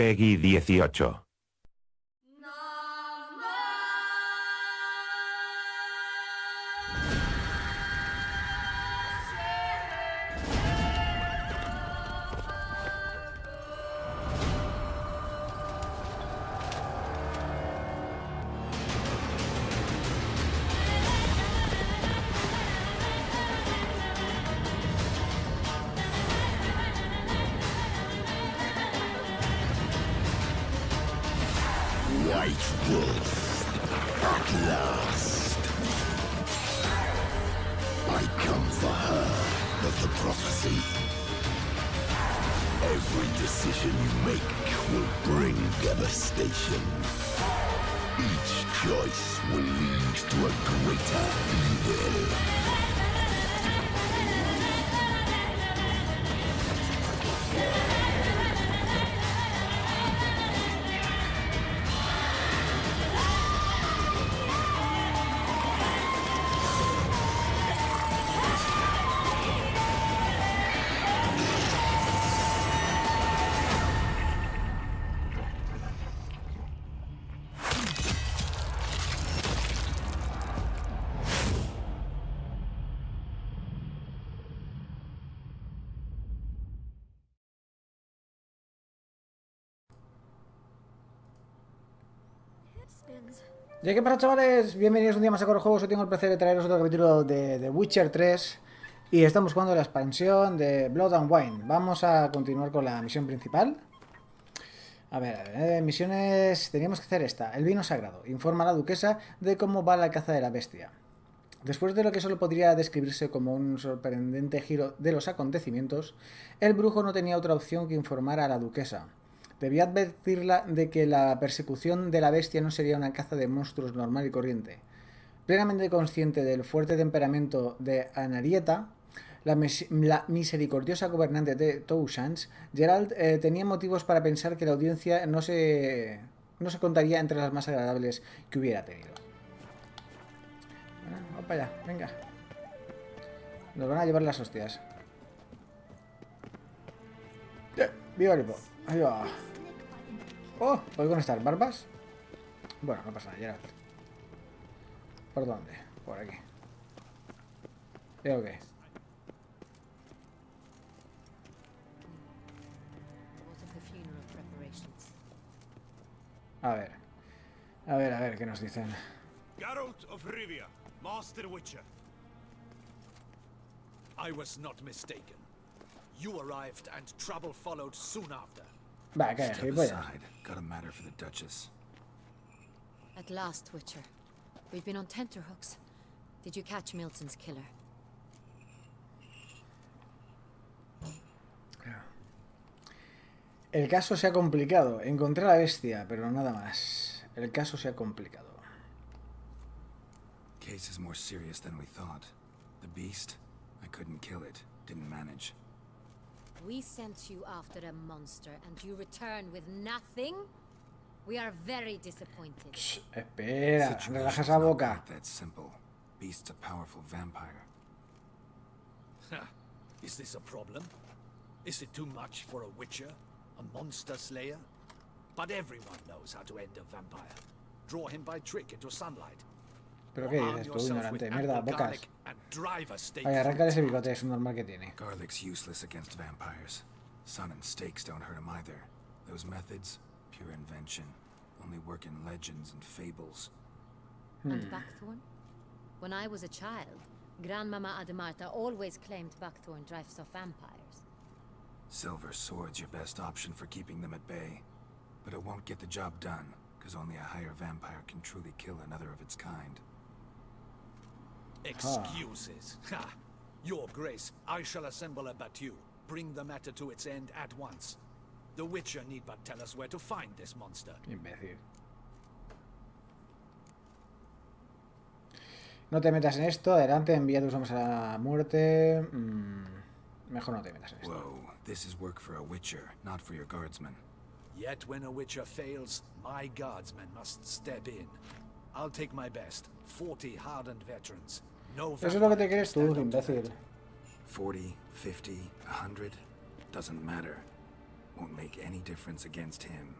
Peggy 18. White wolf, at last. I come for her of the prophecy. Every decision you make will bring devastation. Each choice will lead to a greater evil. ¿Ya qué pasa, chavales? Bienvenidos un día más a Juegos. Hoy tengo el placer de traeros otro capítulo de The Witcher 3 y estamos jugando la expansión de Blood and Wine. Vamos a continuar con la misión principal. A ver, misiones... Teníamos que hacer esta. El vino sagrado. Informa a la duquesa de cómo va la caza de la bestia. Después de lo que solo podría describirse como un sorprendente giro de los acontecimientos, el brujo no tenía otra opción que informar a la duquesa. Debía advertirla de que la persecución de la bestia no sería una caza de monstruos normal y corriente. Plenamente consciente del fuerte temperamento de Anarieta, la misericordiosa gobernante de Touchans, Geralt tenía motivos para pensar que la audiencia no se contaría entre las más agradables que hubiera tenido. Bueno, vamos para allá, venga. Nos van a llevar las hostias. ¡Viva el hipo! Ahí va. Oh, ¿puedo conectar barbas? Bueno, no pasa nada, Geralt. ¿Por dónde? Por aquí. ¿Veo qué? A ver. A ver, ¿qué nos dicen? Geralt of Rivia, Master Witcher. I was not mistaken. You arrived and trouble followed soon after. Va, calla, gilipollas. Got a matter for the Duchess. At last, Witcher. We've been on tenterhooks. Did you catch Milton's killer? El caso se ha complicado. Encontré a la bestia, pero nada más. El caso se ha complicado. Case is more serious than we thought. The beast, I couldn't kill it. Didn't manage. We sent you after a monster and you return with nothing? We are very disappointed. Shh, espera, relaja esa boca. That's simple. Beast's a powerful vampire. Is this a problem? Is it too much for a Witcher? A monster slayer? But everyone knows how to end a vampire. Draw him by trick into sunlight. ¿Pero qué dices tú, ignorante? Mierda, bocas. Ay, arráncale ese bigote, es un normal que tiene. Garlic's useless against vampires. Sun and stakes don't hurt him either. Those methods, pure invention. Only work in legends and fables. And Buckthorn? When I was a child, Grandmama Ademarta always claimed Buckthorn drives off vampires. Silver sword's your best option for keeping them at bay. But it won't get the job done, because only a higher vampire can truly kill another of its kind. Excuses. Ha! Your Grace, I shall assemble a battue. Bring the matter to its end at once. The Witcher need but tell us where to find this monster. Imbécil. No te metas en esto. Adelante, envía tus hombres a la muerte. Mejor no te metas en esto. Whoa, this is work for a Witcher, not for your guardsmen. Yet when a Witcher fails, my guardsmen must step in. I'll take my best. 40 hardened veterans. No Eso es lo que te crees tú, imbécil. 40, 50, 100, doesn't matter. Won't make any difference against him.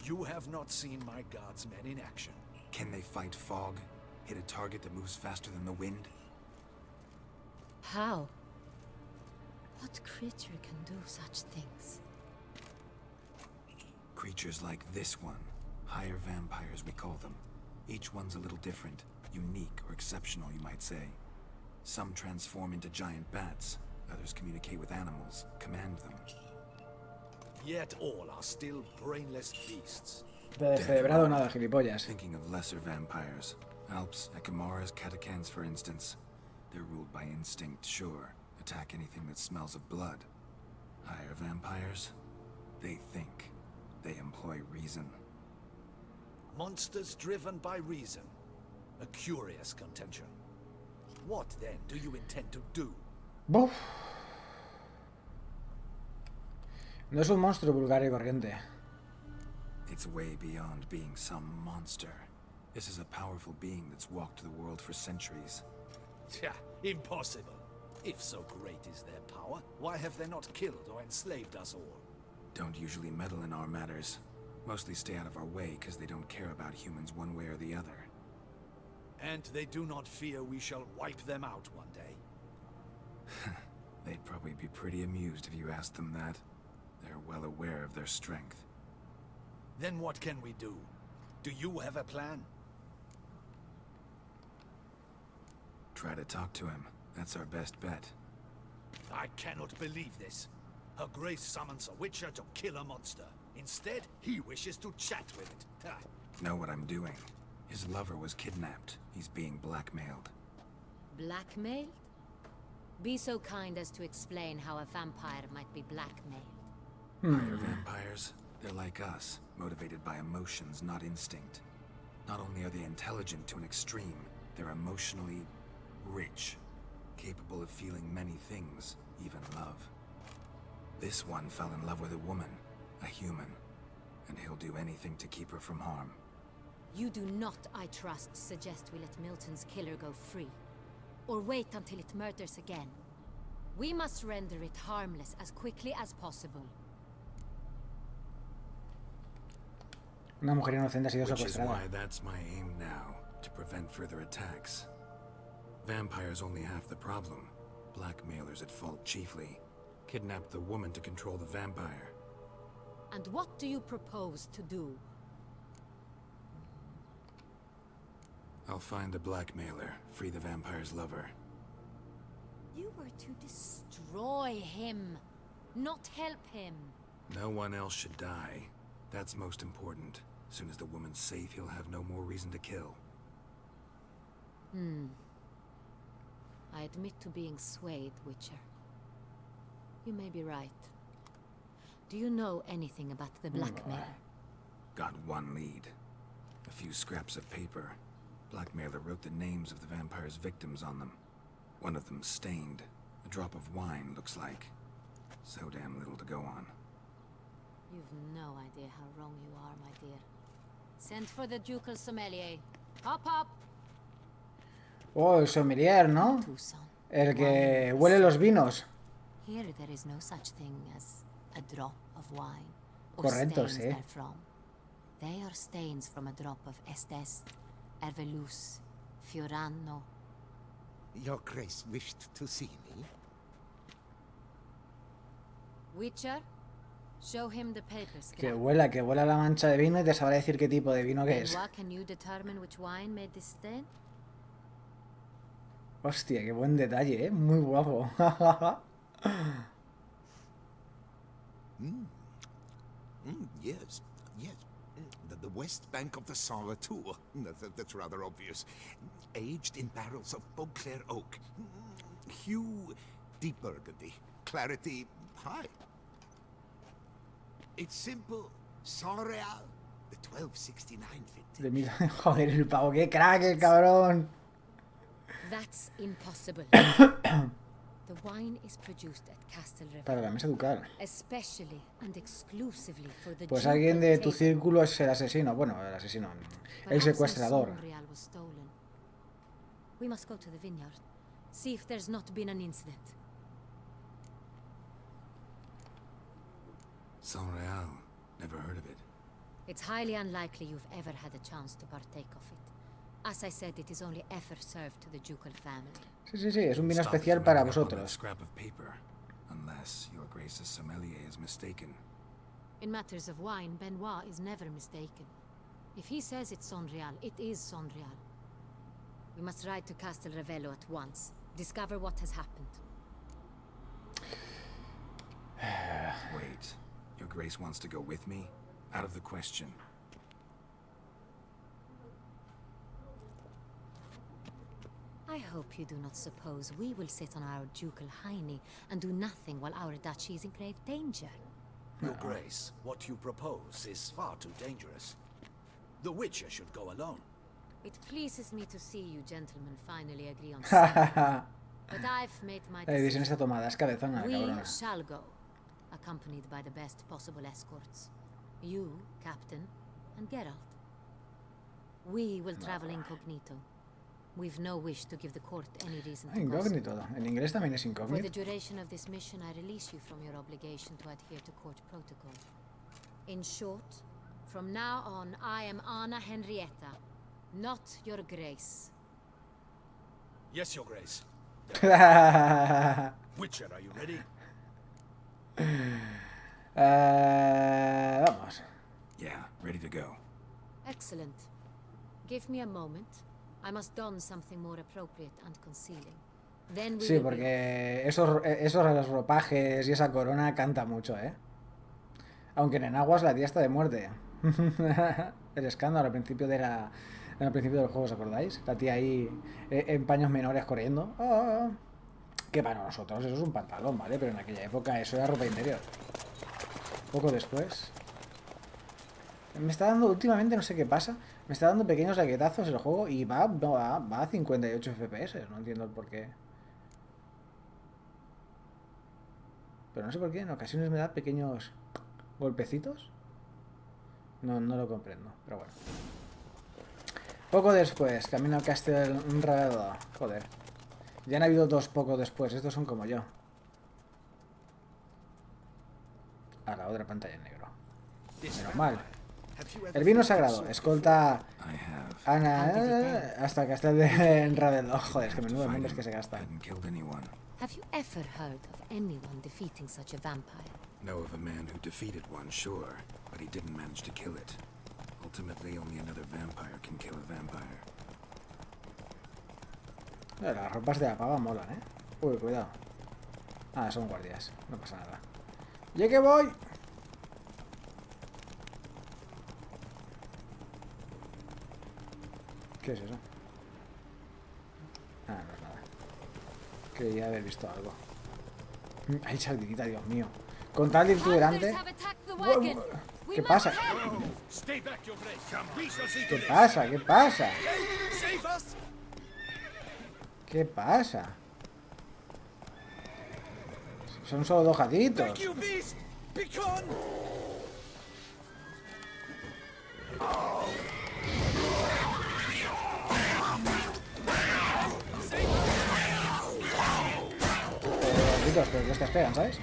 You have not seen my guardsmen in action. Can they fight fog? Hit a target that moves faster than the wind? How? What creature can do such things? Creatures like this one. Higher vampires, we call them. Each one's a little different. Unique or exceptional, you might say. Some transform into giant bats. Others communicate with animals, command them. Yet all are still brainless beasts. De descerebrado nada, gilipollas. Thinking of lesser vampires. Alps, Ekamaras, Catacans, for instance. They're ruled by instinct, sure. Attack anything that smells of blood. Higher vampires? They think. They employ reason. Monsters driven by reason. A curious contention. What then do you intend to do? Buf. No es un monstruo vulgar y corriente. It's way beyond being some monster. This is a powerful being that's walked the world for centuries. Tja, impossible. If so great is their power, why have they not killed or enslaved us all? Don't usually meddle in our matters. Mostly stay out of our way because they don't care about humans one way or the other. And they do not fear we shall wipe them out one day. They'd probably be pretty amused if you asked them that. They're well aware of their strength. Then what can we do? Do you have a plan? Try to talk to him. That's our best bet. I cannot believe this. Her Grace summons a witcher to kill a monster. Instead, he wishes to chat with it. Ha. Know what I'm doing. His lover was kidnapped. He's being blackmailed. Blackmailed? Be so kind as to explain how a vampire might be blackmailed. Higher vampires, they're like us, motivated by emotions, not instinct. Not only are they intelligent to an extreme, they're emotionally rich, capable of feeling many things, even love. This one fell in love with a woman, a human, and he'll do anything to keep her from harm. You do not, I trust, suggest we let Milton's killer go free. Or wait until it murders again. We must render it harmless as quickly as possible. Una mujer inocente ha sido Which is secuestrada. why that's my aim now, to prevent further attacks. Vampires only half the problem. Blackmailers at fault chiefly. Kidnapped the woman to control the vampire. And what do you propose to do? I'll find the blackmailer, free the vampire's lover. You were to destroy him, not help him. No one else should die. That's most important. Soon as the woman's safe, he'll have no more reason to kill. I admit to being swayed, Witcher. You may be right. Do you know anything about the blackmailer? Got one lead. A few scraps of paper. Blackmailer wrote the names of the vampire's victims on them. One of them stained. A drop of wine, looks like. So damn little to go on. You've no idea how wrong you are, my dear. Send for the ducal sommelier. Hop, hop! Oh, el sommelier, ¿no? Tucson. El que Wine. huele los vinos. Here there is no such thing as a drop of wine. Or Correcto, stains sí. therefrom. They are stains from a drop of Estes, Ervelus, Fiorano. Your Grace wished to see me? Witcher, show him the papers. Que huela la mancha de vino y te sabrá decir qué tipo de vino que es. What can you determine which wine made this stain? Hostia, qué buen detalle, ¿eh? Muy guapo. Yes, yes. The west bank of the Saludar. That's rather obvious. Aged in barrels of Beauclair oak. Hue, deep burgundy. Clarity, high. It's simple. Saludar, the 1269 vintage. Joder, el pavo, qué crack, el cabrón. That's impossible. The wine is produced at Castle Para la River, mesa ducal. especially and exclusively for the Pues ducal alguien de tu table. círculo es el asesino. Bueno, el asesino. El Perhaps secuestrador. some Sonreal was stolen. We must go to the vineyard. See if there's not been an incident. Real. Never heard of it. It's highly unlikely you've ever had a chance to partake of it. As I said, it is only ever served to the ducal family. Sí, es un vino Stop especial from para ending up on that vosotros. scrap of paper, unless your Grace's sommelier is mistaken. In matters of wine, Benoit is never mistaken. If he says it's Sonreal, it is Sonreal. We must ride to Castel Revello at once. Discover what has happened. Wait, your Grace wants to go with me? Out of the question. I hope you do not suppose we will sit on our ducal hiney and do nothing while our duchy is in grave danger. Your Grace, what you propose is far too dangerous. The Witcher should go alone. It pleases me to see you gentlemen finally agree on something. But I've made my La decisión decision. está tomada, es cabezona la We cabrona. shall go, accompanied by the best possible escorts. You, Captain, and Geralt. We will travel incognito. We've no wish to give the court any reason to gossip. Incógnito. En inglés también es For the incógnito. duration of this mission, I release you from your obligation to adhere to court protocol. In short, from now on, I am Anna Henrietta, not your Grace. Yes, Your Grace. Witcher, are you ready? Vamos. Yeah, ready to go. Excellent. Give me a moment. I must don something more appropriate and concealing. Then we Sí, will porque esos ropajes y esa corona canta mucho, ¿eh? Aunque en Enaguas la tía está de muerte. El escándalo al principio al principio del juego, ¿os acordáis? La tía ahí en paños menores corriendo. Oh. Que para nosotros eso es un pantalón, ¿vale? Pero en aquella época eso era ropa interior. Poco después. Me está dando últimamente, no sé qué pasa, me está dando pequeños laguetazos el juego y va a 58 FPS, no entiendo el porqué. Pero no sé por qué, en ocasiones me da pequeños golpecitos. No lo comprendo, pero bueno. Poco después, camino al Castel Revello. Joder. Ya han habido dos poco después, estos son como yo. A la otra pantalla en negro. Menos mal. El vino sagrado, escolta I have. Ana hasta el Castel de Revello. Joder, es que menudo nombres que se gastan. Hadn't killed anyone. Have you ever heard of anyone defeating such a vampire? Know of a man who defeated one, sure, but he didn't manage to kill it. Ultimately, only another vampire can kill a vampire. Las ropas de la pava molan, ¿eh? Uy, cuidado. Ah, son guardias, no pasa nada. ¡Ya que voy! ¿Qué es eso? Ah, no es nada. Creía haber visto algo. ¡Ay, sardinita, Dios mío! Con tal delante. ¿Qué pasa? Stay back, Your Grace. We shall see to ¿Qué this. pasa? ¿Qué pasa? Save us! ¿Qué pasa? Son solo dos gatitos. Back, you beast! Begone! Gatitos, pero que te esperan, ¿sabes?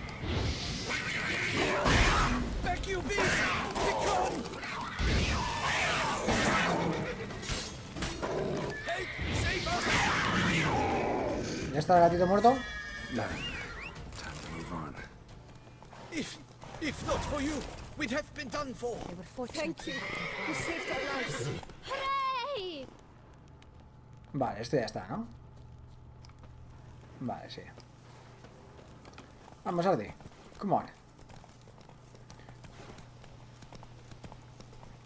Back, you beast! Begone! Hey, save us! ¿Ya está el gatito muerto? Time to move on. If not for you, we'd have been done for. They were fortunate. Thank you. You saved our lives. Hooray! Vale, este ya está, ¿no? Vale, sí. Vamos, Ardi. Come on.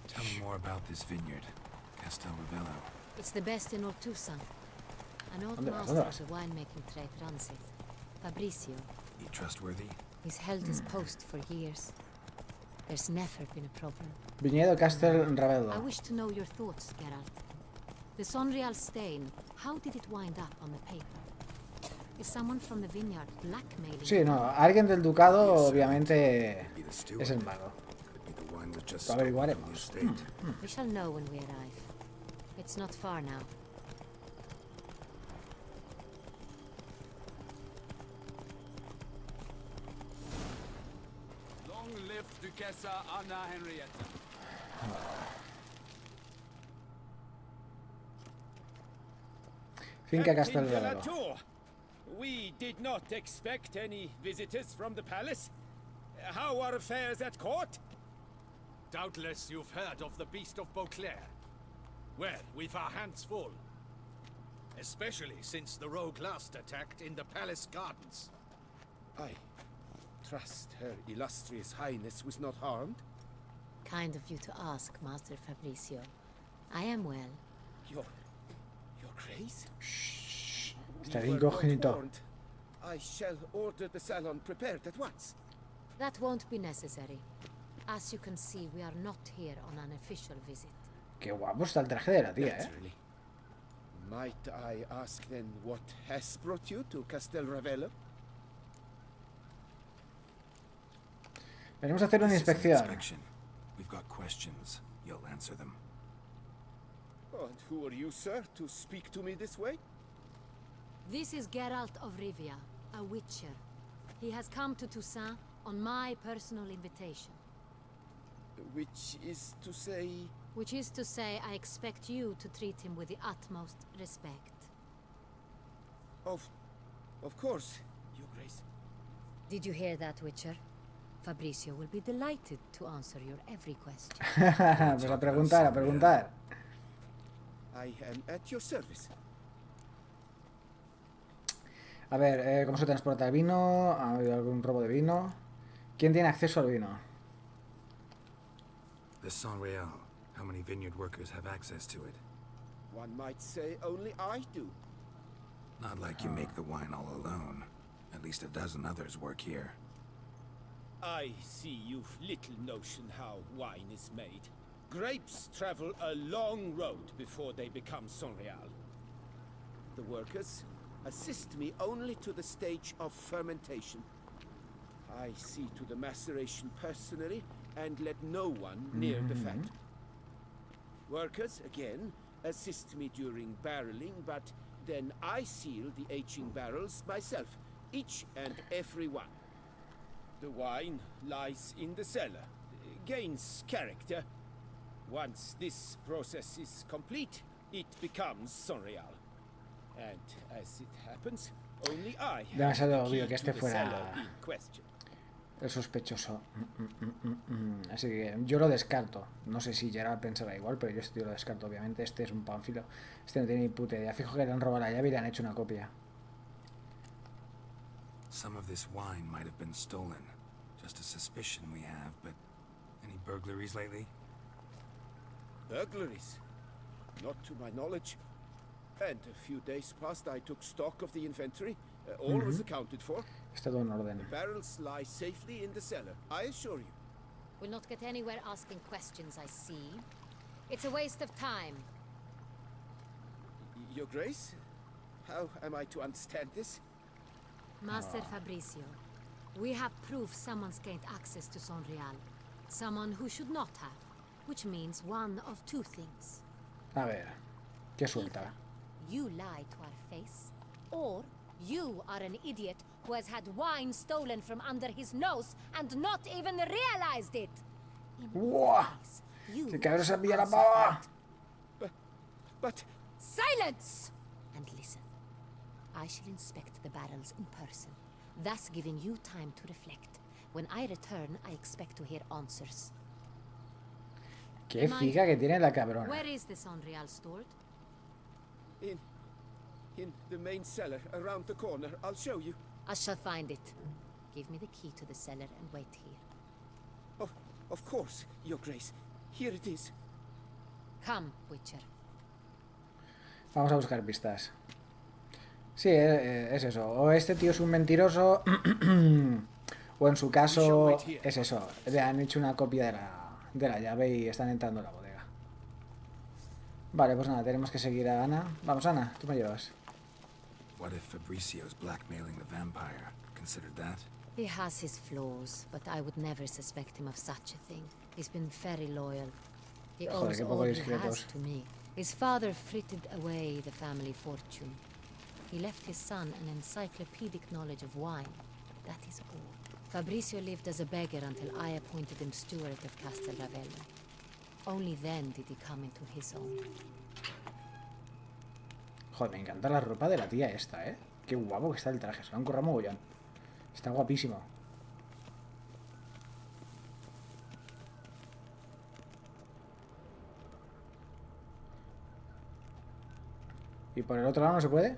Tell me more about this vineyard, Castel Revello. It's the best in all Tucson. An old ¿Dónde vas? master ¿Dónde of vas? the winemaking trade runs it. Fabricio. He trustworthy? He's held his post for years. There's never been a problem. Viñedo Castel I Revello. wish to know your thoughts, Geralt. The Sonreal stain, how did it wind up on the paper? Is someone from the vineyard blackmailing? Sí, no, alguien del ducado obviamente Be the steward. es el mago. Could be the one that just Lo stole from the averiguaremos. estate. We shall know when we arrive. It's not far now. Long Duquesa Anna Henrietta. Finca Captain Castel de la Relado. Tour, we did not expect any visitors from the palace. How are affairs at court? Doubtless you've heard of the Beast of Beauclair. Well, we've our hands full. Especially since the rogue last attacked in the palace gardens. I trust Her Illustrious Highness was not harmed. Kind of you to ask, Master Fabricio. I am well. Your Grace? Está We were not incógnito. warned. I shall order the salon prepared at once. That won't be necessary. As you can see, we are not here on an official visit. Qué guapo está el traje de la tía, Naturally. Might I ask then what has brought you to Castel Ravello? Venimos a hacer una This is an inspección. inspection. We've got questions. You'll answer them. And who are you, sir, to speak to me this way? This is Geralt of Rivia, a witcher. He has come to Toussaint on my personal invitation. Which is to say... Which is to say, I expect you to treat him with the utmost respect. Of course, Your Grace. Did you hear that, Witcher? Fabricio will be delighted to answer your every question. Pues a preguntar, a preguntar. I am at your service. A ver, ¿cómo se transporta el vino? ¿Ha habido algún robo de vino? ¿Quién tiene acceso al vino? The San Real. How many vineyard workers have access to it? One might say only I do. Not like you make the wine all alone. At least a dozen others work here. I see you've little notion how wine is made. Grapes travel a long road before they become Sonreal. The workers assist me only to the stage of fermentation. I see to the maceration personally and let no one near the fat. Workers, again, assist me during barreling, but then I seal the aging barrels myself, each and every one. The wine lies in the cellar, gains character. Once this process is complete, it becomes Sonreal. And as it happens, only I have Demasiado the key obvio que to este the fuera cellar in question. el sospechoso. Así que yo lo descarto. No sé si Gerard pensará igual, pero yo este lo descarto, obviamente. Este es un pánfilo. Este no tiene ni puta idea. Fijo que le han robado la llave y le han hecho una copia. Some of this wine might have been stolen. Just a suspicion we have, but any burglaries lately? Burglaries? Not to my knowledge. And a few days past I took stock of the inventory. All was accounted for. Está todo en orden. Barrels lie safely in the cellar, I assure you. We'll not get anywhere asking questions, I see. It's a waste of time. Your Grace? How am I to understand this? Master Fabricio, we have proof someone's gained access to Sonreal. Someone who should not have. Which means one of two things. A ver, ¿qué suelta? You lie to our face, or you are an idiot who has had wine stolen from under his nose and not even realized it. In ¡Buah! case, you ¡Qué cabrón se pilla la answer pava! that. But... Silence! And listen. I shall inspect the barrels in person, thus giving you time to reflect. When I return, I expect to hear answers. ¡Qué figa que tiene la cabrona! Where is the Sonreal stored? In the main cellar, around the corner. I'll show you. I shall find it. Give me the key to the cellar and wait here. Oh, of course, Your Grace. Here it is. Come, Witcher. Vamos a buscar pistas. Sí, es eso. O este tío es un mentiroso, o en su caso es eso. Le han hecho una copia de la llave y están entrando en la bodega. Vale, pues nada, tenemos que seguir a Ana. Vamos, Ana, tú me llevas. What if Fabricio's blackmailing the vampire? Considered that? He has his flaws, but I would never suspect him of such a thing. He's been very loyal. He Joder, owes qué all poco he discretos. has to me. His father frittered away the family fortune. He left his son an encyclopedic knowledge of wine. That is all. Fabrizio lived as a beggar until I appointed him steward of Castel Ravello. Only then did he come into his own. Joder, me encanta la ropa de la tía esta, ¿eh? Qué guapo que está el traje, se lo han currado mogollón. Está guapísimo. ¿Y por el otro lado no se puede?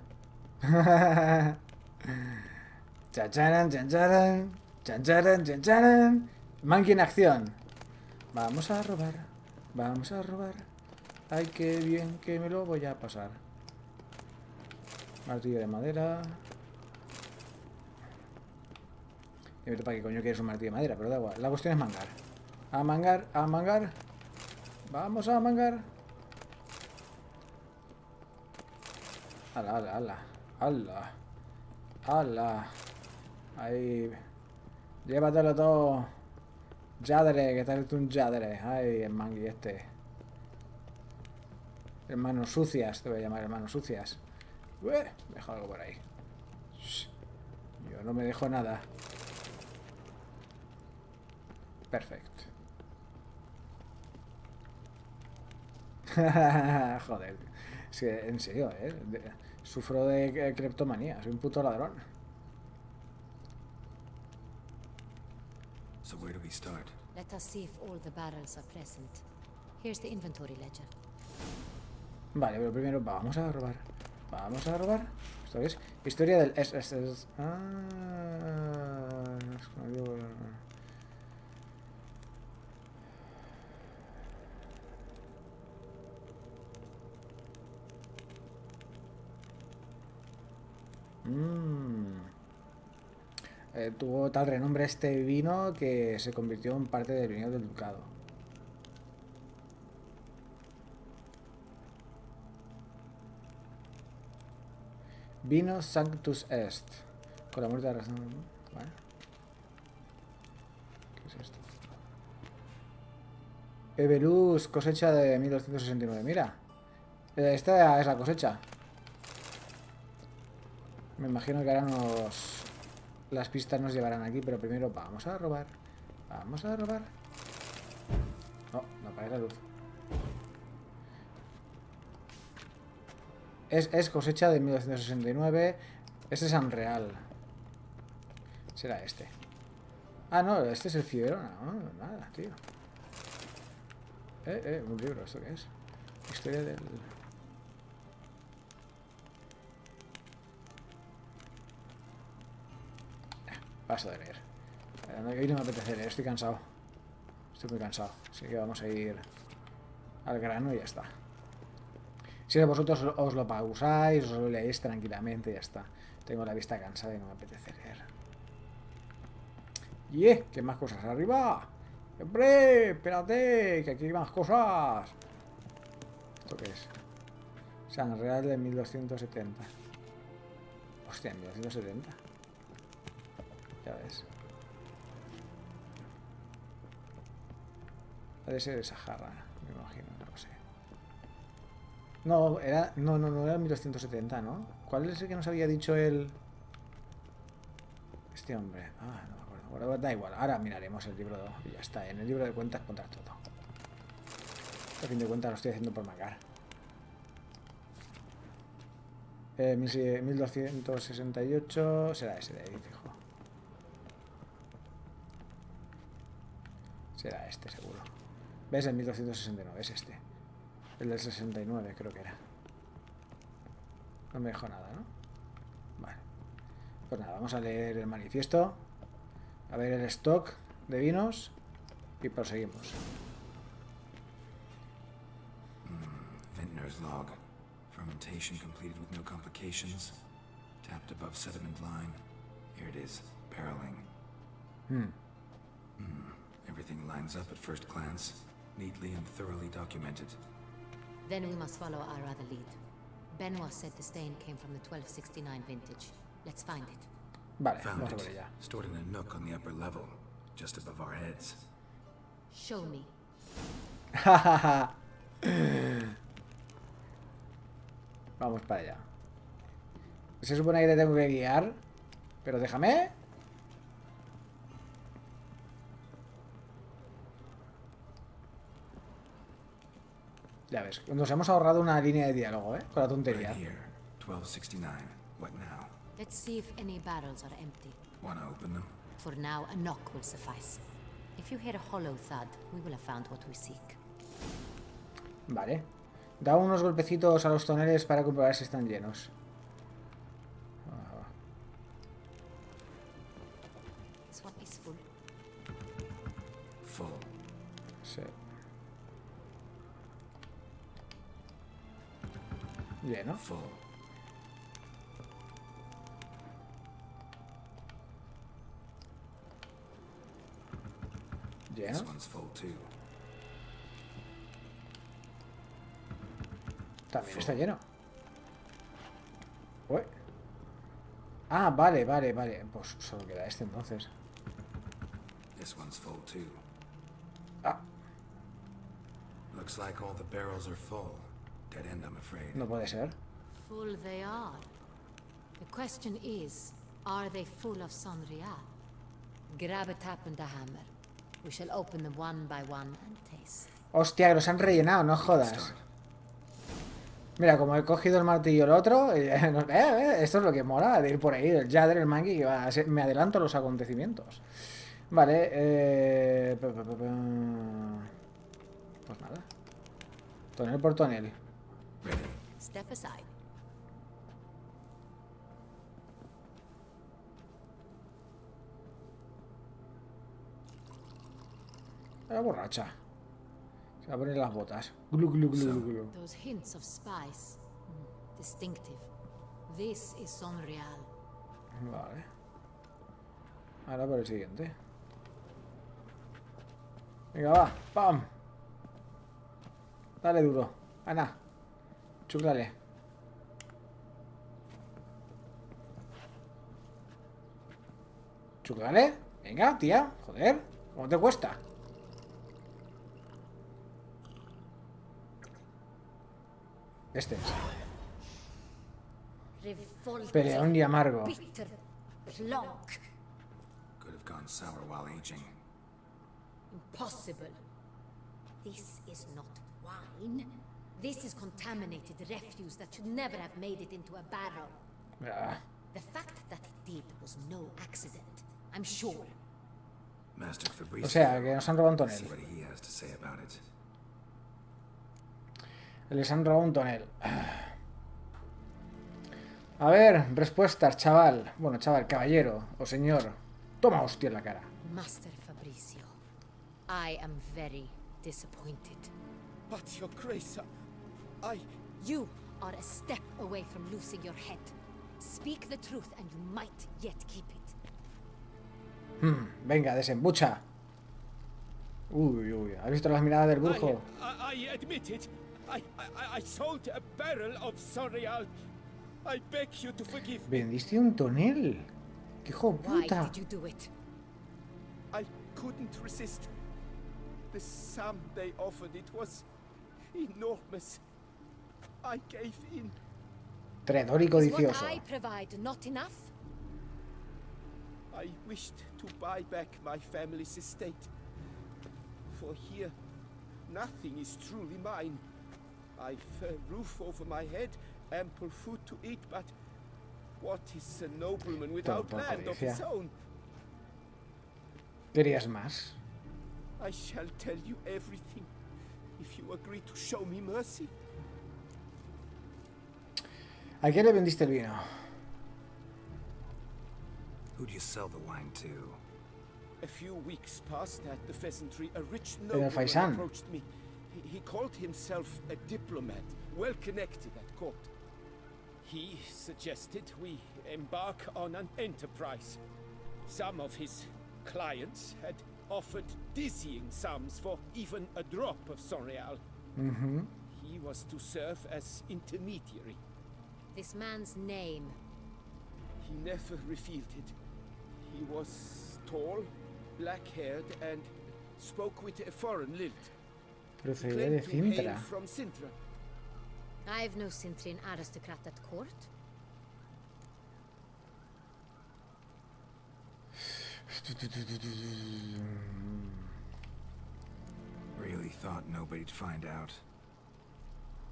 Chacharan, chacharan, chacharan, chacharan. Monkey en acción. Vamos a robar. Vamos a robar. Ay, qué bien que me lo voy a pasar. Martillo de madera. Y para qué coño quieres un martillo de madera, pero da igual. La cuestión es mangar. A mangar, a mangar. Vamos a mangar. Ala, ala, ala. Ala. Ala. Ahí. Llévatelo todo. Yadre, que tal un yadre. Ay, el mangui este. Hermanos sucias, te voy a llamar hermanos sucias. Me dejo algo por ahí. Shh. Yo no me dejo nada. Perfecto. Joder. Es que, en serio, sufro de cleptomanía. Soy un puto ladrón. So where do we start? Let us see if all the barrels are present. Here's the inventory ledger. Vale, pero primero vamos a robar. Vamos a robar. Esto es historia del tuvo tal renombre este vino que se convirtió en parte del vino del ducado. Vino Sanctus Est. Con la muerte de la razón. Vale. ¿Qué es esto? Eveluz, cosecha de 1269. Mira. Esta es la cosecha. Me imagino que ahora las pistas nos llevarán aquí, pero primero vamos a robar. Vamos a robar. No, no apague la luz. Es cosecha de 1269. Este es Unreal. Será este. Ah, no, este es el Fiorona. No, nada, tío. Un libro, ¿esto qué es? Historia del... Paso de leer. Hoy no me apetece leer, estoy cansado. Estoy muy cansado. Así que vamos a ir al grano y ya está. Si vosotros os lo pausáis, os lo leéis tranquilamente y ya está. Tengo la vista cansada y no me apetece leer. ¿Qué más cosas? ¡Arriba! ¡Hombre! ¡Espérate! ¡Que aquí hay más cosas! ¿Esto qué es? San Real de 1270. Hostia, 1270. Ya ves. Ha de ser esa jarra, me imagino, no lo sé. No, era. No era 1270, ¿no? ¿Cuál es el que nos había dicho el. Este hombre? Ah, no me acuerdo. Bueno, da igual, ahora miraremos el libro y ya está. En el libro de cuentas pondrás todo. A fin de cuentas lo estoy haciendo por mangar. 1268 será ese de ahí, fijo. Será este, seguro. ¿Ves? El 1269, es este. El del 69 creo que era. No me dejó nada, ¿no? Vale. Pues nada, vamos a leer el manifiesto. A ver el stock de vinos. Y proseguimos. Vintner's log. Fermentation completed with no complications. Tapped above sediment line. Here it is. Barreling. Everything lines up at first glance. Neatly and thoroughly documented. Then we must follow our other lead. Benoit said the stain came from the 1269 vintage. Let's find it. Vale, Found vamos a it. por ella. Stored in a nook on the upper level. Just above our heads. Show me. Vamos para allá. Se supone que te tengo que guiar. Pero déjame. Ya ves, nos hemos ahorrado una línea de diálogo, con la tontería. Right here. 1269. What now? Let's see if any barrels are empty. Wanna open them? For now, a knock will suffice. If you hear a hollow thud, we will have found what we seek. Vale. Da unos golpecitos a los toneles para comprobar si están llenos. This one is full. Full. Sí. Lleno. Full. Lleno. This one's full too. También está lleno. Uy. Ah, vale, vale, vale. Pues solo queda este entonces. This one's full too. Ah, Looks like all the barrels are full. Dead end, I'm afraid. no puede ser. Full they are. The question is, are they full of Sonrial? Grab a tap and a hammer. We shall open them one by one and taste. Hostia, que los han rellenado, no jodas. Start. Mira, como he cogido el martillo el otro, esto es lo que mola de ir por ahí, el Jadder, el Monkey, que va a ser, me adelanto a los acontecimientos. Vale, pues nada. Tonel por tonel. Ready. Step aside. La borracha. Se va a poner las botas. Glu, glu, glu, glu, glu. Those hints of spice. Distinctive. This is Sonrial. Vale. Ahora por el siguiente. Venga, va. ¡Pam! Dale duro. Ana. Chúclale. Chúclale. Venga, tía. Joder. ¿Cómo te cuesta? Este es. Revolt. Peleón y amargo. Bitter. Plonk. Could have gone sour while aging. Impossible. This is not wine. This is contaminated refuse that should never have made it into a barrel. Ah, The fact that it did was no accident, I'm sure. Master Fabricio. o sea, que nos han robado un See tonel. what he has to say about it. Les han robado un tonel. A ver, respuestas, chaval. Bueno, chaval, caballero o señor. Toma hostia en la cara. Master Fabricio, I am very disappointed. But, Your Grace, You are a step away from losing your head. Speak the truth and you might yet keep it. Venga, desembucha. Uy, uy. ¿Has visto las miradas del brujo? I admit it. I sold a barrel of Sonrial. I beg you to forgive me. Vendiste un tonel. ¡Qué hijo de Why puta! did you do it? I couldn't resist. The sum they offered, it was enormous. I gave in. Traidor y Is what codicioso. I provide not enough? I wished to buy back my family's estate. For here, nothing is truly mine. I've a roof over my head, ample food to eat, but what is a nobleman without por land of his codicia. own? ¿Querías más? I shall tell you everything if you agree to show me mercy. ¿A quién le vendiste el vino? Who'd you sell the wine to? A few weeks past at the pheasantry, a rich el nobleman faisán. approached me. He called himself a diplomat, well connected at court. He suggested we embark on an enterprise. Some of his clients had offered dizzying sums for even a drop of Sonrial. He was to serve as intermediary. This man's name. He never revealed it. He was tall, black-haired, and spoke with a foreign lilt. He Procedía de claimed to hail Cintra. from Sintra. I've no Cintrin aristocrat at court. Really thought nobody'd find out.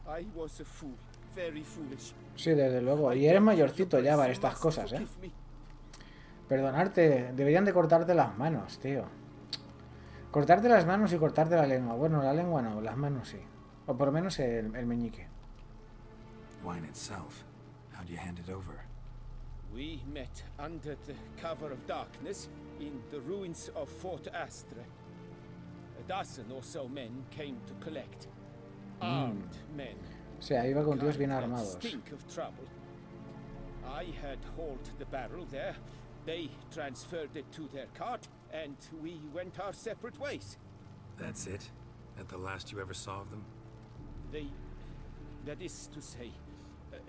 I was a fool, very foolish. Sí, desde luego. Y eres mayorcito ya para estas cosas, ¿eh? Perdonarte. Deberían de cortarte las manos, tío. Cortarte las manos y cortarte la lengua. Bueno, la lengua no, las manos sí. O por lo menos el meñique. Wine itself. How'd you hand it over? We met under the cover of darkness in the ruins of Fort Astre. A dozen or so men came to collect. Armed men. O sea, iba con tíos bien Kind that armados. stink of trouble. I had hauled the barrel there. They transferred it to their cart, and we went our separate ways. That's it? That the last you ever saw of them? That is to say,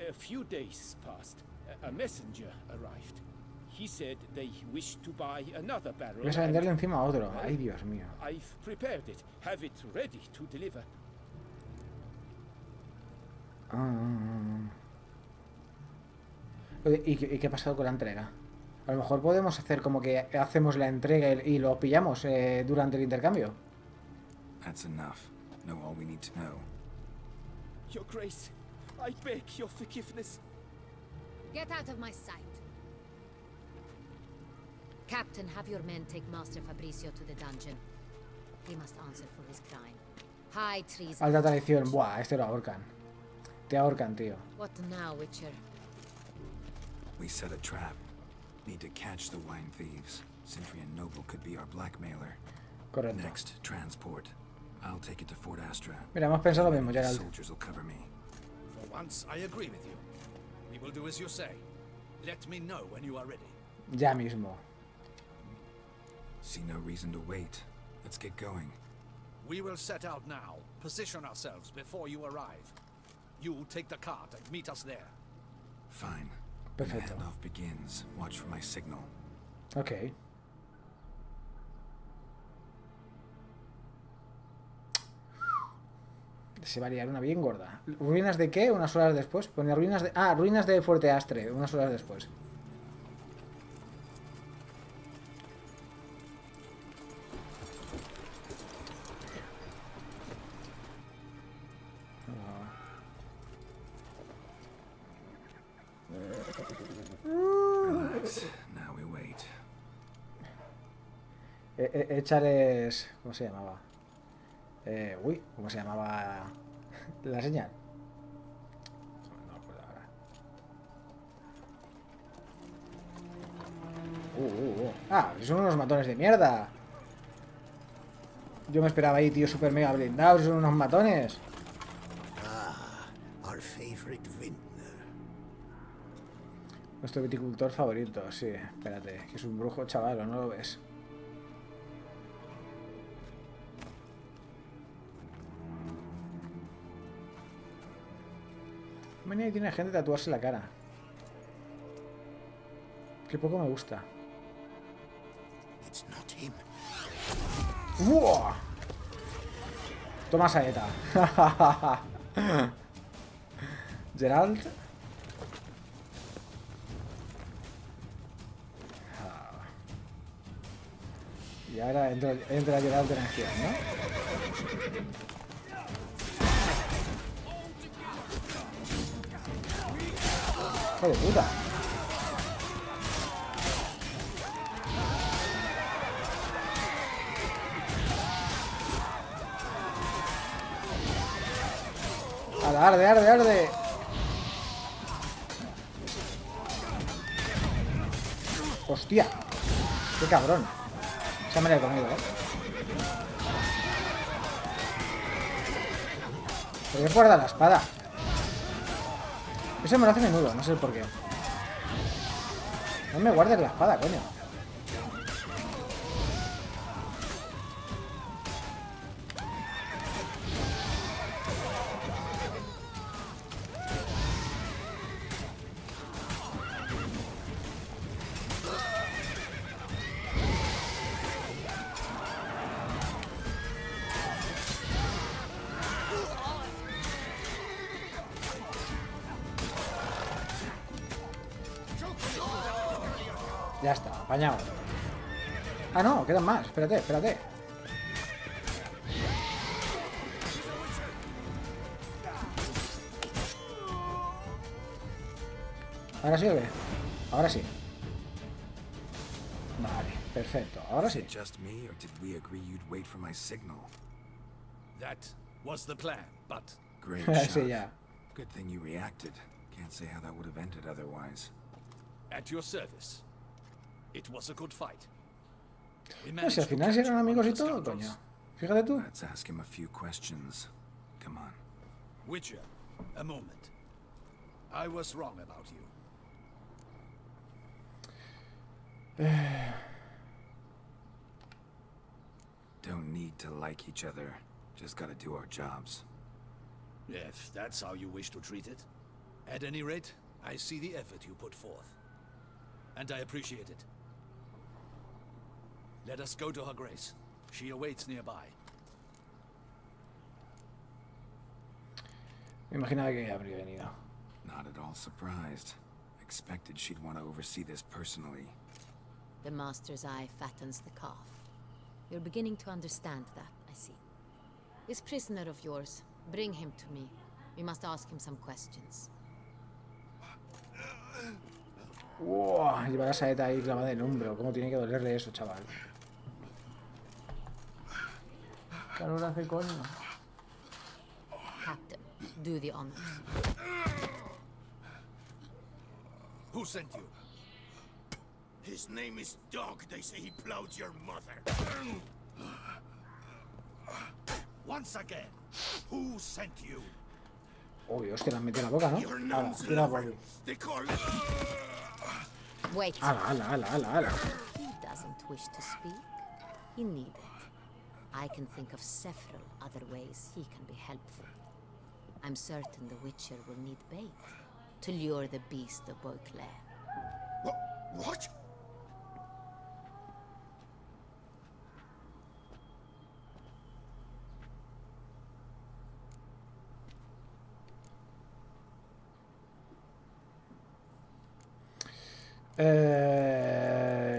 a few days passed. A messenger arrived. He said they wished to buy another barrel. Vas a venderle encima a otro. Ay, Dios mío. I've prepared it. Have it ready to deliver. ¿Y qué ha pasado con la entrega? A lo mejor podemos hacer como que hacemos la entrega y lo pillamos durante el intercambio. That's enough. Know all we need to know. Your Grace, I beg your forgiveness. Get out of my sight. Captain, have your men take Master Fabricio to the dungeon. He must answer for his crime. High treason. Alta traición. Buah, este lo ahorcan. Te ahorcan, tío. What now, Witcher? We set a trap. Need to catch the wine thieves. Sentry and Noble could be our blackmailer. Correcto. Next, transport. I'll take it to Fort Astra. Mira, hemos pensado lo mismo, The Gerald. soldiers will cover me. For once, I agree with you. We will do as you say. Let me know when you are ready. Ya mismo. See no reason to wait. Let's get going. We will set out now. Position ourselves before you arrive. You take the cart and meet us there. Fine. When the Perfecto. handoff begins, watch for my signal. Ok. Se va a liar una bien gorda. ¿Ruinas de qué? Unas horas después. Pone ruinas de... Ah, ruinas de Fuerte Astre. Unas horas después. Relax. Now we wait. Échales... ¿Cómo se llamaba? Uy, ¿cómo se llamaba la señal? No me acuerdo ahora. Ah, son unos matones de mierda. Yo me esperaba ahí, tío, super mega blindados. Son unos matones. Our favorite vintner. Nuestro viticultor favorito, sí. Espérate, que es un brujo, chaval, ¿o no lo ves? Manía tiene gente tatuarse la cara. Qué poco me gusta. It's not him. ¡Buah! Toma saeta. Gerald. Y ahora entra Gerald en acción, ¿no? ¡Hijo de puta! ¡Ala, arde, arde, arde! ¡Hostia! ¡Qué cabrón! Se me la he comido, ¿eh? ¿Por qué guarda la espada? Eso me lo hace menudo, no sé por qué. No me guardes la espada, coño. Ya está, apañado. Ah, no, quedan más. Espérate, espérate. ¿Ahora sí o qué? Ahora sí. Vale, perfecto. Ahora Is sí. it just me, or did we agree you'd wait for my signal? That was the plan, but Great Sí, shot. ya. Good thing you reacted. Can't say how that would have ended otherwise. at your service. It was a good fight. We No sé, managed al to final si capture eran one of amigos y the todo, scoundrels. coño. Fíjate tú. Let's ask him a few questions. Come on. Witcher, a moment. I was wrong about you. Don't need to like each other. Just gotta do our jobs. If that's how you wish to treat it. At any rate, I see the effort you put forth. And I appreciate it. Let us go to her grace. She awaits nearby. Me imaginaba que habría venido. Not at all surprised. Expected she'd want to oversee this personally. The master's eye fattens the calf. You're beginning to understand that, I see. This prisoner of yours, bring him to me. We must ask him some questions. Wow, lleva la saeta ahí clavada en el hombro. ¿Cómo tiene que dolerle eso, chaval? Calor hace coño. Captain, do the honors. Who sent you? His name is Dog. They say he plowed your mother. Once again, who sent you? Uy, hostia, le han metido en la boca, ¿no? Your Ala, nuns tira love por her. aquí. They call Wait. Ala, ala, ala, ala, ala. He doesn't wish to speak. He need it. I can think of several other ways he can be helpful. I'm certain the Witcher will need bait to lure the beast of Beauclair. What?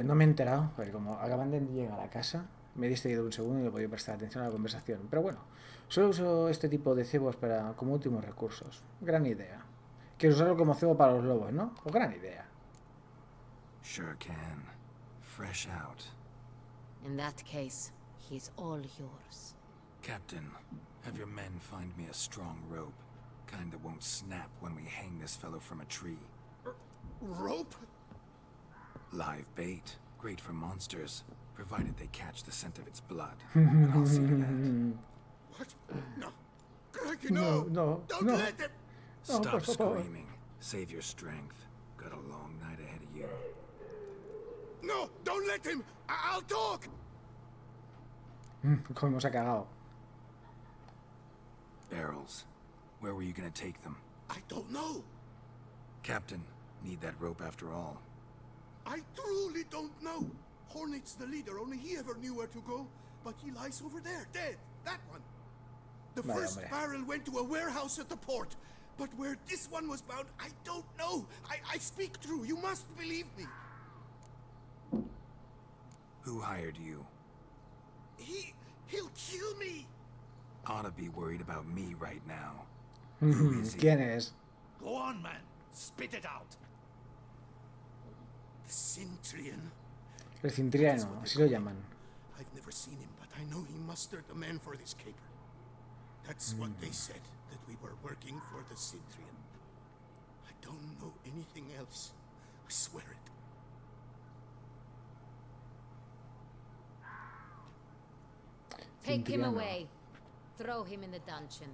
No me he enterado, porque como acaban de llegar a casa, me he distraído un segundo y no he podido prestar atención a la conversación. Pero bueno, solo uso este tipo de cebos para como últimos recursos. Gran idea. Quieres usarlo como cebo para los lobos, ¿no? Pues gran idea. Sure can. Fresh out. In that case, he's all yours. Captain, have your men find me a strong rope. Kind that won't snap when we hang this fellow from a tree. Rope? Live bait. Great for monsters, provided they catch the scent of its blood. But I'll see to that. What? No. Crikey, no. No, Don't no. let them. No, Stop por favor. screaming. Save your strength. Got a long night ahead of you. No, don't let him. I'll talk. Cómo se ha cagado. Barrels. Where were you gonna take them? I don't know. Captain, need that rope after all. I truly don't know. Hornet's the leader, only he ever knew where to go. But he lies over there, dead. That one. The Vale, first hombre. barrel went to a warehouse at the port. But where this one was bound, I don't know. I speak true. You must believe me. Who hired you? He'll kill me. Ought to be worried about me right now. Who is he? ¿Quién es? Go on, man. Spit it out. The Cintrian. El Cintriano, así lo llaman. I've never seen him, but I know he mustered the men for this caper. That's what they said, that we were working for the Cintrian. I don't know anything else. I swear it. Take him Cintriano. away. Throw him in the dungeon.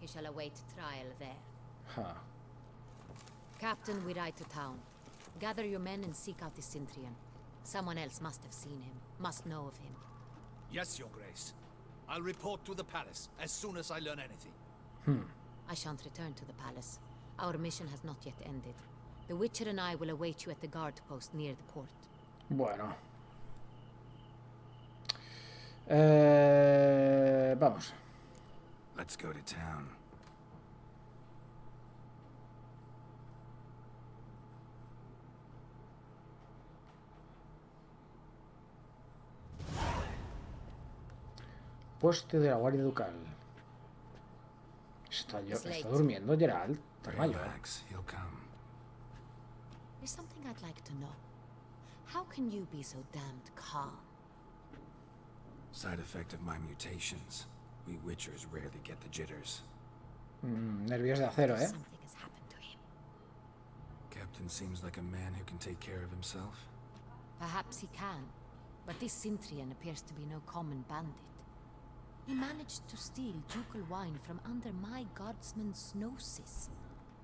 He shall await trial there. Ja. Captain, we ride to town. Gather your men and seek out the Cintrian. Someone else must have seen him, must know of him. Yes, Your Grace. I'll report to the palace as soon as I learn anything. I shan't return to the palace. Our mission has not yet ended. The Witcher and I will await you at the guard post near the port. Bueno. Vamos. Let's go to town. Poste de la Guardia Ducal. Está durmiendo Geralt. Está mayor. Relax, he'll come. There's something I'd like to know. How can you be so damned calm? Side effect of my mutations. We Witchers rarely get the jitters. Nervios de acero, ¿eh? Something has happened to him. Captain seems like a man who can take care of himself. Perhaps he can, but this Cintrian appears to be no common bandit. He managed to steal ducal wine from under my guardsman's noses.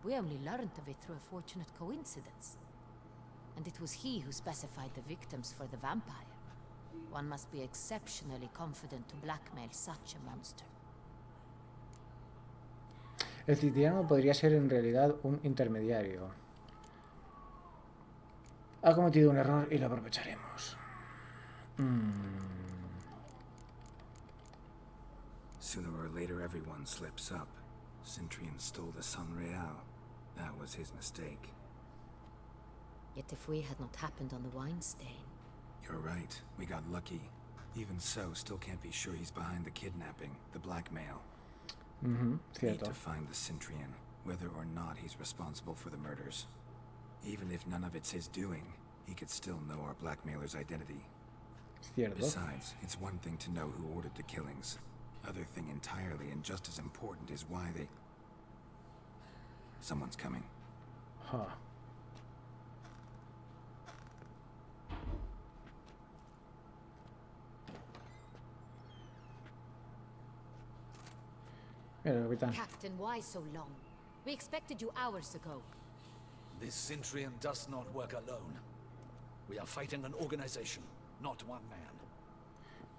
We only learned of it through a fortunate coincidence. And it was he who specified the victims for the vampire. One must be exceptionally confident to blackmail such a monster. El Cintriano podría ser en realidad un intermediario. Ha cometido un error y lo aprovecharemos. Sooner or later, everyone slips up. Cintrian stole the Sun Real. That was his mistake. Yet if we had not happened on the wine stain... You're right. We got lucky. Even so, still can't be sure he's behind the kidnapping, the blackmail. Need Cierto. to find the Cintrian, whether or not he's responsible for the murders. Even if none of it's his doing, he could still know our blackmailer's identity. Cierto. Besides, it's one thing to know who ordered the killings. Other thing entirely, and just as important, is why they... Someone's coming. Huh. Mira, capitán. Captain, why so long? We expected you hours ago. This Cintrian does not work alone. We are fighting an organization, not one man.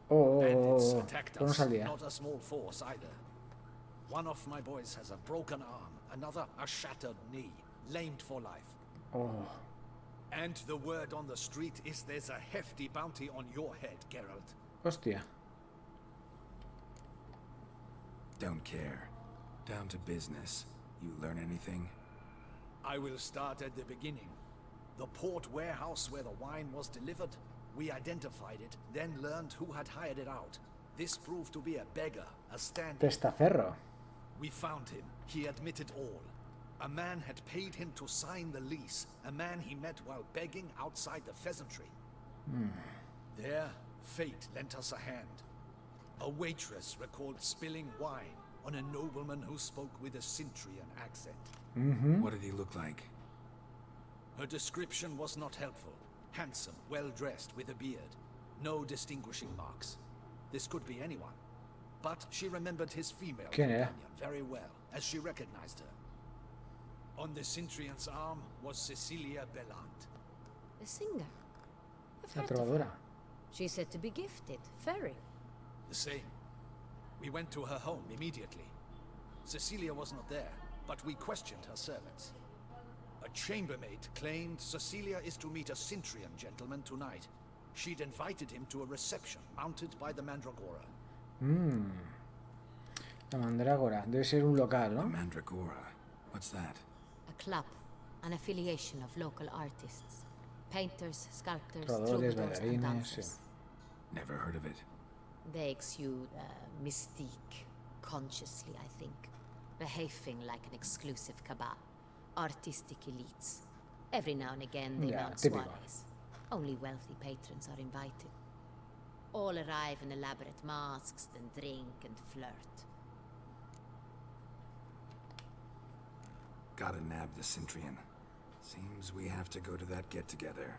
Bandits attacked Ponnos us, al día. not a small force either. One of my boys has a broken arm, another a shattered knee, lamed for life. Oh, And the word on the street is there's a hefty bounty on your head, Geralt. hostia. Don't care. Down to business. You learn anything? I will start at the beginning. The port warehouse where the wine was delivered. We identified it, then learned who had hired it out. This proved to be a beggar, a stand-in. Testaferro. We found him. He admitted all. A man had paid him to sign the lease. A man he met while begging outside the pheasantry. There, fate lent us a hand. A waitress recalled spilling wine on a nobleman who spoke with a Cintrian accent. What did he look like? Her description was not helpful. Handsome, well-dressed, with a beard. No distinguishing marks. This could be anyone. But she remembered his female ¿Quién era? companion very well, as she recognized her. On the Cintrian's arm was Cecilia Bellant. The singer. I've La heard of her. trovadora. She's said to be gifted, very. The same. We went to her home immediately. Cecilia was not there, but we questioned her servants. A chambermaid claimed Cecilia is to meet a Cintrian gentleman tonight. She'd invited him to a reception mounted by the Mandragora. La mandrágora. Debe ser un local, The ¿no? Mandragora. What's that? A club, an affiliation of local artists. Painters, sculptors, Trovadores, troubadours, and bailarines, dancers. Never heard of it. They exude mystique, consciously, I think. Behaving like an exclusive cabal. Artistic elites. Every now and again they Yeah, mount typical. soirees. Only wealthy patrons are invited. All arrive in elaborate masks, then drink and flirt. Gotta nab the Cintrian. Seems we have to go to that get-together.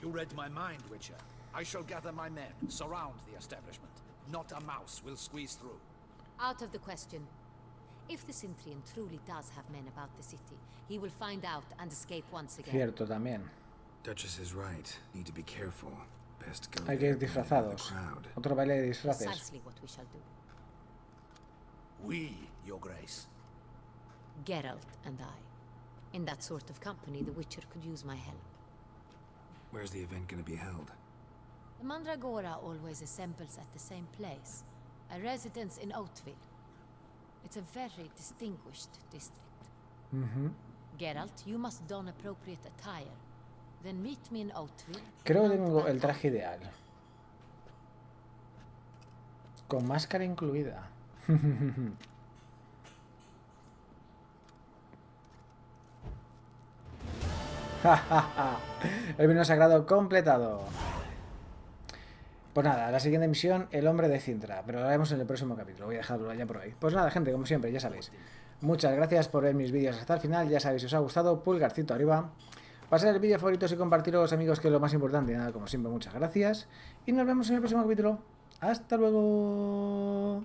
You read my mind, Witcher. I shall gather my men, surround the establishment. Not a mouse will squeeze through. Out of the question. If the Cintrian truly does have men about the city, he will find out and escape once again. Cierto, también. Duchess is right. Need to be careful. Best go Hay que there ir blending with the disfrazados. crowd. Otro baile de disfraces. Precisely what we shall do. We, Your Grace. Geralt and I. In that sort of company, the Witcher could use my help. Where's the event gonna be held? The Mandragora always assembles at the same place. A residence in Oatville. It's a very distinguished district. Geralt, you must don appropriate attire. Then meet me in Oatville. Creo que Mount tengo by el traje ideal. Con máscara incluida. El vino sagrado completado. Pues nada, la siguiente misión, el hombre de Cintra, pero lo haremos en el próximo capítulo, voy a dejarlo ya por ahí. Pues nada, gente, como siempre, ya sabéis, muchas gracias por ver mis vídeos hasta el final, ya sabéis, si os ha gustado, pulgarcito arriba, pasar el vídeo a favoritos y compartirlo con los amigos, que es lo más importante, y nada, como siempre, muchas gracias, y nos vemos en el próximo capítulo. ¡Hasta luego!